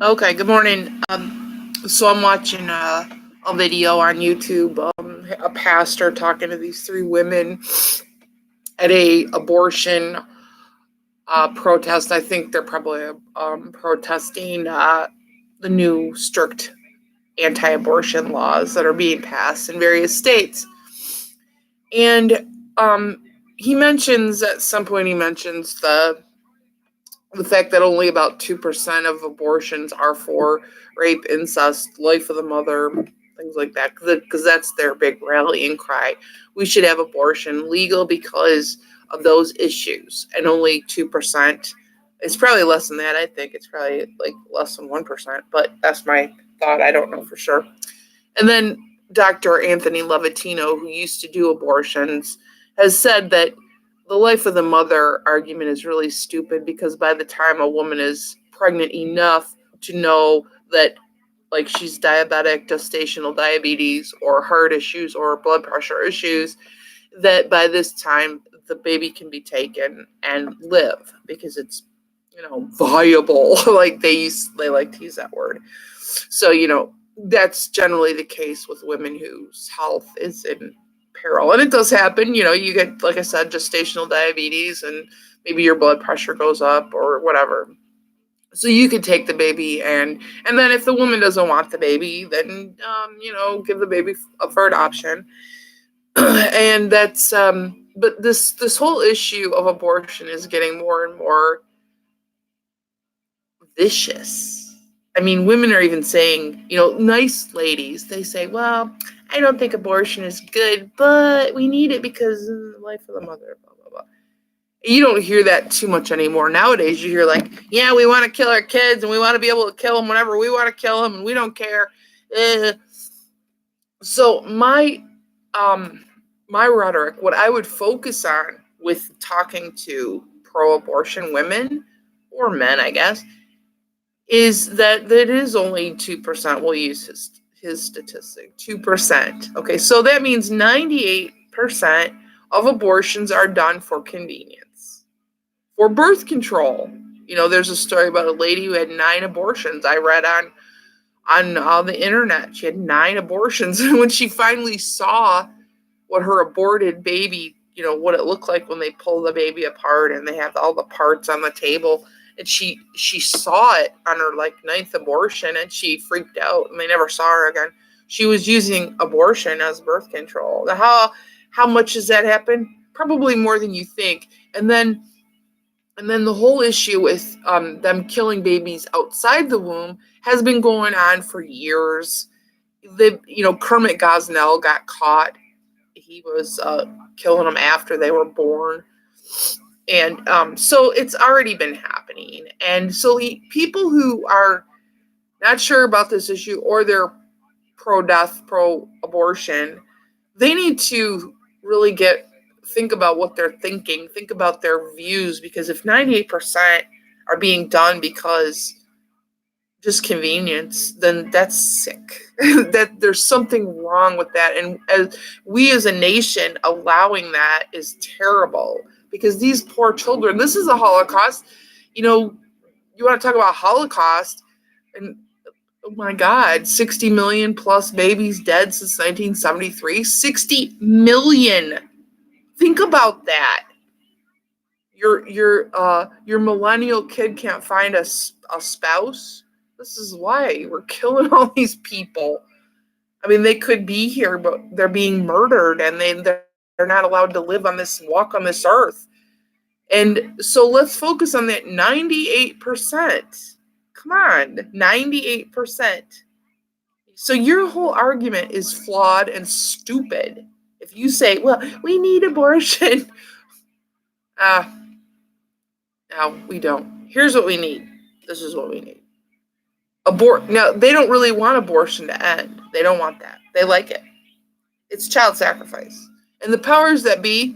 Okay, good morning. So I'm watching a video on YouTube, a pastor talking to these three women at a abortion protest. I think they're probably protesting the new strict anti-abortion laws that are being passed in various states. And he mentions at some point the fact that only about 2% of abortions are for rape, incest, life of the mother, things like that, because that's their big rallying cry. We should have abortion legal because of those issues, and only 2%. It's probably less than that. I think it's probably like less than 1%, but that's my thought. I don't know for sure. And then Dr. Anthony Levatino, who used to do abortions, has said that the life of the mother argument is really stupid because by the time a woman is pregnant enough to know that, like, she's diabetic, gestational diabetes, or heart issues, or blood pressure issues, that by this time the baby can be taken and live because it's, viable. Like they like to use that word. So, that's generally the case with women whose health is in peril. And it does happen, you get, like I said, gestational diabetes, and maybe your blood pressure goes up or whatever. So you could take the baby, and then if the woman doesn't want the baby, then give the baby up for adoption. And that's but this whole issue of abortion is getting more and more vicious. I mean, women are even saying, nice ladies, they say, well, I don't think abortion is good, but we need it because of the life of the mother, blah, blah, blah. You don't hear that too much anymore. Nowadays, you hear like, yeah, we want to kill our kids and we want to be able to kill them whenever we want to kill them and we don't care. So my rhetoric, what I would focus on with talking to pro-abortion women or men, I guess, is that it is only 2%. We'll use his statistic, 2%. Okay, so that means 98% of abortions are done for convenience, for birth control. There's a story about a lady who had 9 abortions. I read on the internet. She had 9 abortions, and when she finally saw what her aborted baby, what it looked like when they pull the baby apart and they have all the parts on the table, and she saw it on her 9th abortion, and she freaked out, and they never saw her again. She was using abortion as birth control. How much does that happen? Probably more than you think. And then the whole issue with them killing babies outside the womb has been going on for years. Kermit Gosnell got caught. He was killing them after they were born. And so it's already been happening. And so people who are not sure about this issue, or they're pro-death, pro-abortion, they need to really think about what they're thinking, think about their views, because if 98% are being done because just convenience, then that's sick. That there's something wrong with that. And we as a nation allowing that is terrible, because these poor children, this is a Holocaust. You want to talk about Holocaust, and oh my God, 60 million plus babies dead since 1973. 60 million. Think about that. Your millennial kid can't find a spouse. This is why we're killing all these people. I mean, they could be here, but they're being murdered, and they're not allowed to walk on this earth. And so let's focus on that 98%. Come on, 98%. So your whole argument is flawed and stupid. If you say, well, we need abortion. No, we don't. Here's what we need. This is what we need. Now, they don't really want abortion to end. They don't want that. They like it. It's child sacrifice. And the powers that be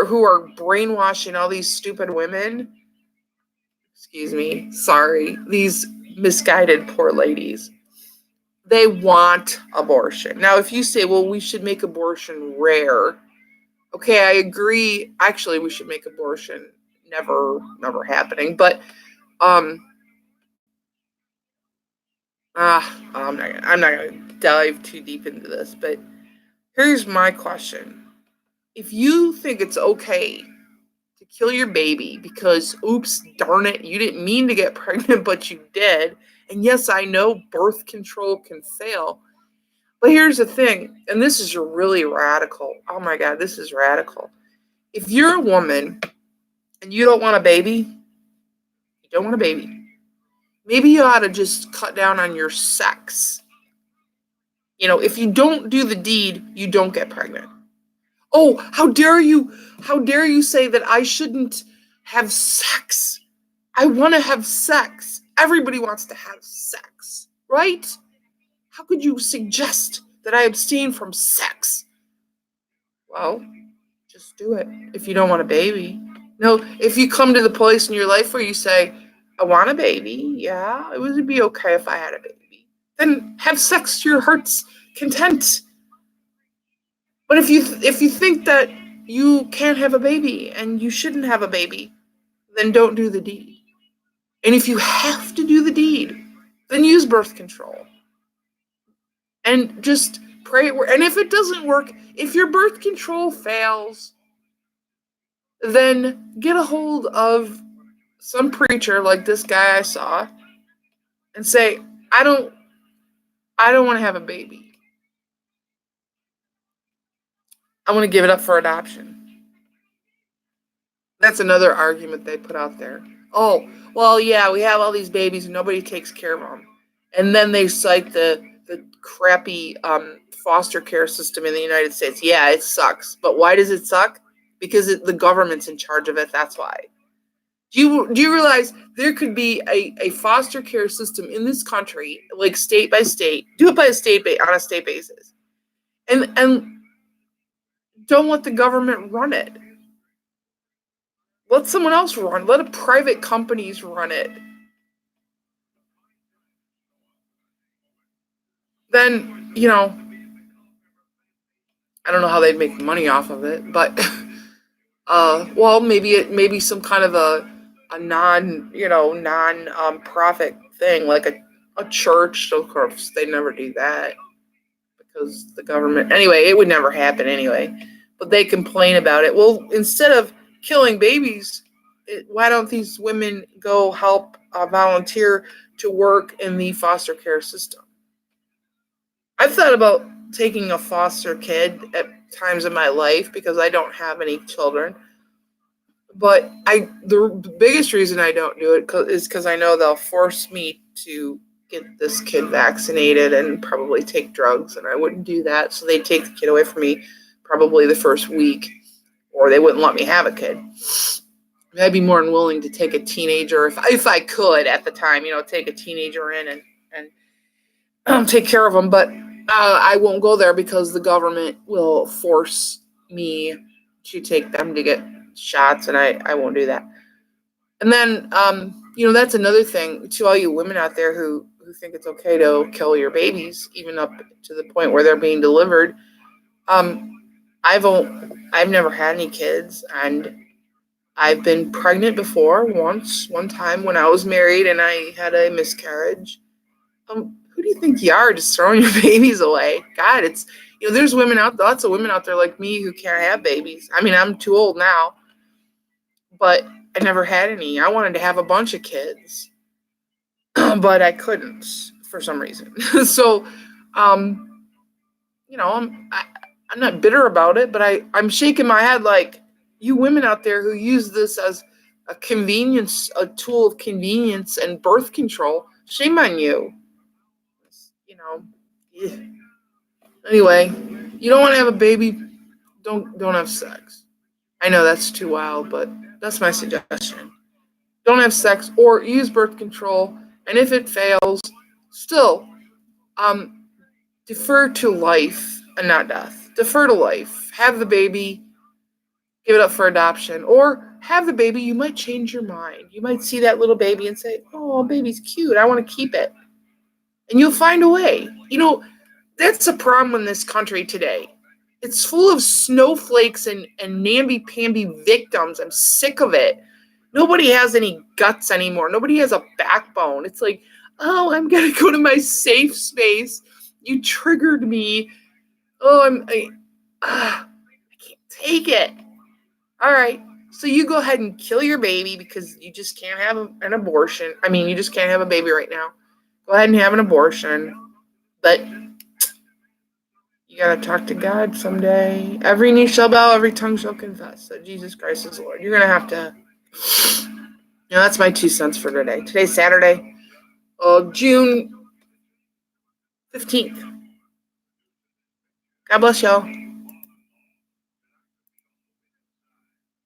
who are brainwashing all these stupid women, these misguided poor ladies, they want abortion. Now, if you say, well, we should make abortion rare, okay, I agree. Actually, we should make abortion never happening. But I'm not gonna dive too deep into this, but here's my question. If you think it's okay to kill your baby because, oops, darn it, you didn't mean to get pregnant, but you did. And yes, I know birth control can fail. But here's the thing, and this is really radical. Oh my God, this is radical. If you're a woman and you don't want a baby, you don't want a baby. Maybe you ought to just cut down on your sex. If you don't do the deed, you don't get pregnant. Oh, how dare you? How dare you say that I shouldn't have sex? I want to have sex. Everybody wants to have sex, right? How could you suggest that I abstain from sex? Well, just do it if you don't want a baby. No, if you come to the place in your life where you say, I want a baby, yeah, it would be okay if I had a baby. Then have sex to your heart's content. But if you think that you can't have a baby and you shouldn't have a baby, then don't do the deed. And if you have to do the deed, then use birth control. And just pray. And if it doesn't work, if your birth control fails, then get a hold of some preacher like this guy I saw and say, I don't want to have a baby. I want to give it up for adoption. That's another argument they put out there. Oh, well, yeah, we have all these babies and nobody takes care of them. And then they cite the crappy foster care system in the United States. Yeah, it sucks. But why does it suck? Because the government's in charge of it. That's why. Do you realize there could be a foster care system in this country, like state by state, do it by on a state basis, and don't let the government run it. Let someone else run. Let private companies run it. Then I don't know how they'd make money off of it, but well, maybe some kind of a non profit thing, like a church. Of course, they never do that because the government. Anyway, it would never happen anyway. But they complain about it. Well, instead of killing babies, why don't these women go help volunteer to work in the foster care system? I've thought about taking a foster kid at times in my life because I don't have any children. But the biggest reason I don't do it is because I know they'll force me to get this kid vaccinated and probably take drugs, and I wouldn't do that. So they'd take the kid away from me probably the first week, or they wouldn't let me have a kid. I'd be more than willing to take a teenager if I could at the time, take a teenager in and take care of them. But I won't go there because the government will force me to take them to get shots, and I won't do that. And then, that's another thing to all you women out there who think it's okay to kill your babies, even up to the point where they're being delivered. I've never had any kids, and I've been pregnant before one time when I was married and I had a miscarriage. Who do you think you are, just throwing your babies away? God, it's, there's lots of women out there like me who can't have babies. I mean, I'm too old now, but I never had any. I wanted to have a bunch of kids, but I couldn't for some reason. So, I'm not bitter about it, but I'm shaking my head like, you women out there who use this as a tool of convenience and birth control, shame on you. Anyway, you don't want to have a baby, don't have sex. I know that's too wild, but that's my suggestion. Don't have sex or use birth control, and if it fails, still defer to life and not death. Defer to life. Have the baby, give it up for adoption, or have the baby. You might change your mind. You might see that little baby and say, oh, baby's cute, I want to keep it. And you'll find a way. That's a problem in this country today. It's full of snowflakes and namby-pamby victims. I'm sick of it. Nobody has any guts anymore. Nobody has a backbone. It's like, Oh, I'm going to go to my safe space. You triggered me. Oh, I can't take it. All right. So you go ahead and kill your baby because you just can't have an abortion. I mean, you just can't have a baby right now. Go ahead and have an abortion. But you got to talk to God someday. Every knee shall bow, every tongue shall confess that Jesus Christ is Lord. You're going to have to. That's my 2 cents for today. Today's Saturday, June 15th. God bless y'all.